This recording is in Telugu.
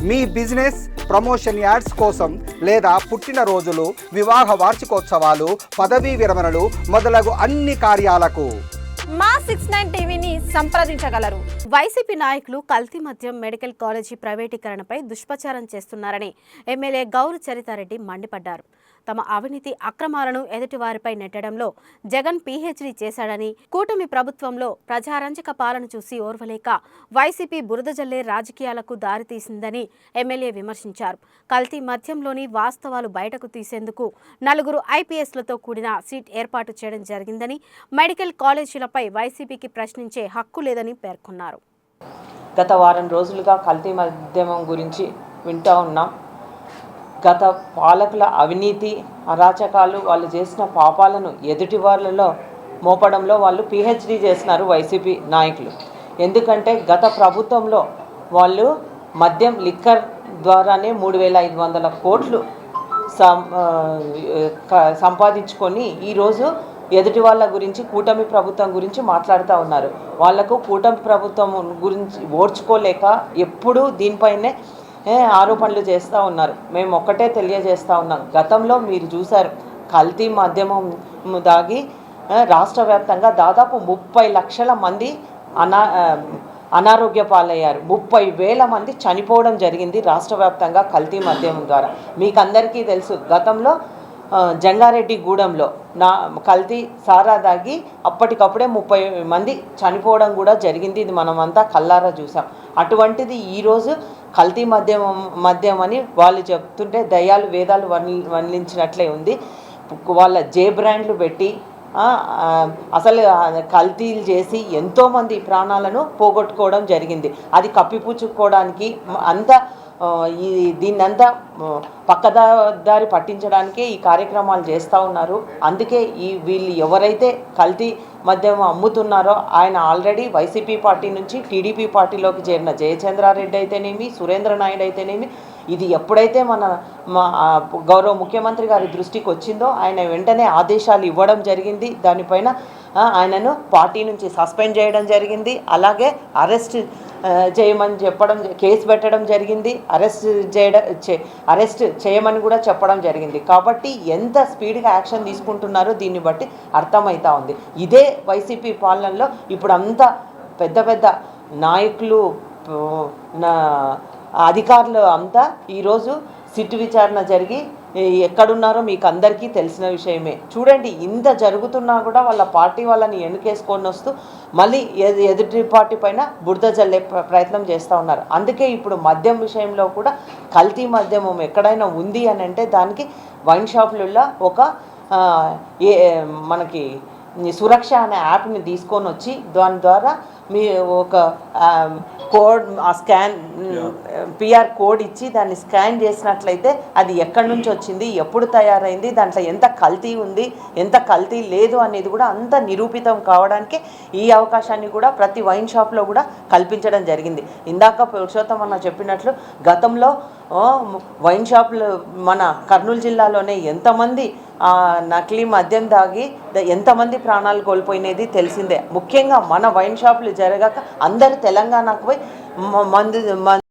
మీ బిజినెస్ ప్రమోషన్ యాడ్స్ కోసం లేదా పుట్టినరోజులు, వివాహ వార్షికోత్సవాలు, పదవీ విరమణలు మొదలగు అన్ని కార్యాలకు మా 69 టీవీని సంప్రదించగలరు. వైసీపీ నాయకులు కల్తీ మద్యం మెడికల్ కాలేజీ ప్రైవేటీకరణపై దుష్ప్రచారం చేస్తున్నారని ఎమ్మెల్యే గౌరు చరితారెడ్డి మండిపడ్డారు. తమ అవినీతి అక్రమాలను ఎదుటివారిపై నెట్టడంలో జగన్ పీహెచ్డీ చేశాడని, కూటమి ప్రభుత్వంలో ప్రజారంజక పాలన చూసి ఓర్వలేక వైసీపీ బురద జల్లే రాజకీయాలకు దారితీసిందని ఎమ్మెల్యే విమర్శించారు. కల్తీ మద్యంలోని వాస్తవాలు బయటకు తీసేందుకు 4 ఐపీఎస్లతో కూడిన సీట్ ఏర్పాటు చేయడం జరిగిందని, మెడికల్ కాలేజీలపై వైసీపీకి ప్రశ్నించే హక్కు లేదని పేర్కొన్నారు. గత వారం రోజులుగా కల్తీ మద్యం గురించి వింటూ ఉన్నాం. గత పాలకుల అవినీతి, అరాచకాలు, వాళ్ళు చేసిన పాపాలను ఎదుటి వాళ్ళలో మోపడంలో వాళ్ళు పీహెచ్డీ చేస్తున్నారు వైసీపీ నాయకులు. ఎందుకంటే గత ప్రభుత్వంలో వాళ్ళు మద్యం లిక్కర్ ద్వారానే 3,500 కోట్లు సంపాదించుకొని ఈరోజు ఎదుటి వాళ్ళ గురించి, కూటమి ప్రభుత్వం గురించి మాట్లాడుతూ ఉన్నారు. వాళ్లకు కూటమి ప్రభుత్వం గురించి ఓర్చుకోలేక ఎప్పుడూ దీనిపైనే ఆరోపణలు చేస్తూ ఉన్నారు. మేము ఒక్కటే తెలియజేస్తూ ఉన్నాం, గతంలో మీరు చూశారు కల్తీ మద్యమం దాగి రాష్ట్ర వ్యాప్తంగా దాదాపు 30 లక్షల మంది అనారోగ్య పాలయ్యారు. 30,000 మంది చనిపోవడం జరిగింది రాష్ట్ర వ్యాప్తంగా కల్తీ మద్యం ద్వారా. మీకు అందరికీ తెలుసు, గతంలో జంగారెడ్డిగూడెంలో కల్తీ సారా దాగి అప్పటికప్పుడే 30 మంది చనిపోవడం కూడా జరిగింది. ఇది మనమంతా కల్లారా చూసాం. అటువంటిది ఈరోజు కల్తీ మద్యం అని వాళ్ళు చెప్తుంటే దయ్యాలు వేదాలు వర్ణించినట్లే ఉంది. వాళ్ళ జే బ్రాండ్లు పెట్టి అసలు కల్తీలు చేసి ఎంతోమంది ప్రాణాలను పోగొట్టుకోవడం జరిగింది. అది కప్పిపుచ్చుకోవడానికి దీన్నంతా పక్కదారి పట్టించడానికే ఈ కార్యక్రమాలు చేస్తూ ఉన్నారు. అందుకే వీళ్ళు ఎవరైతే కల్తీ మద్యం అమ్ముతున్నారో ఆయన ఆల్రెడీ వైసీపీ పార్టీ నుంచి టీడీపీ పార్టీలోకి చేరిన జయచంద్రారెడ్డి అయితేనేమి, సురేంద్ర నాయుడు అయితేనేమి, ఇది ఎప్పుడైతే మన గౌరవ ముఖ్యమంత్రి గారి దృష్టికి వచ్చిందో ఆయన వెంటనే ఆదేశాలు ఇవ్వడం జరిగింది. దానిపైన ఆయనను పార్టీ నుంచి సస్పెండ్ చేయడం జరిగింది. అలాగే అరెస్ట్ చేయమని చెప్పడం, కేసు పెట్టడం జరిగింది. అరెస్ట్ చేయమని కూడా చెప్పడం జరిగింది. కాబట్టి ఎంత స్పీడ్గా యాక్షన్ తీసుకుంటున్నారో దీన్ని బట్టి అర్థమవుతా ఉంది. ఇదే వైసీపీ పాలనలో ఇప్పుడు అంతా పెద్ద పెద్ద నాయకులు, అధికారులు అంతా ఈరోజు సిట్ విచారణ జరిగి ఎక్కడున్నారో మీకు అందరికీ తెలిసిన విషయమే. చూడండి, ఇంత జరుగుతున్నా కూడా వాళ్ళ పార్టీ వాళ్ళని ఎన్నుకేసుకొని వస్తూ మళ్ళీ ఎదుటి పార్టీ పైన బురద జల్లే ప్రయత్నం చేస్తూ ఉన్నారు. అందుకే ఇప్పుడు మద్యం విషయంలో కూడా కల్తీ మద్యం ఎక్కడైనా ఉంది అని అంటే దానికి వైన్ షాపులలో ఒక మనకి సురక్ష అనే యాప్ని తీసుకొని వచ్చి దాని ద్వారా మీ ఒక కోడ్, స్కాన్ పిఆర్ కోడ్ ఇచ్చి దాన్ని స్కాన్ చేసినట్లయితే అది ఎక్కడి నుంచి వచ్చింది, ఎప్పుడు తయారైంది, దాంట్లో ఎంత కల్తీ ఉంది, ఎంత కల్తీ లేదు అనేది కూడా అంత నిరూపితం కావడానికి ఈ అవకాశాన్ని కూడా ప్రతి వైన్ షాప్లో కూడా కల్పించడం జరిగింది. ఇందాక పురుషోత్తం అన్న చెప్పినట్లు గతంలో వైన్ షాపులు మన కర్నూలు జిల్లాలోనే ఎంతమంది నకిలీ మద్యం దాగి ఎంతమంది ప్రాణాలు కోల్పోయినది తెలిసిందే. ముఖ్యంగా మన వైన్ షాపులు జరగక అందరు తెలంగాణకు పోయి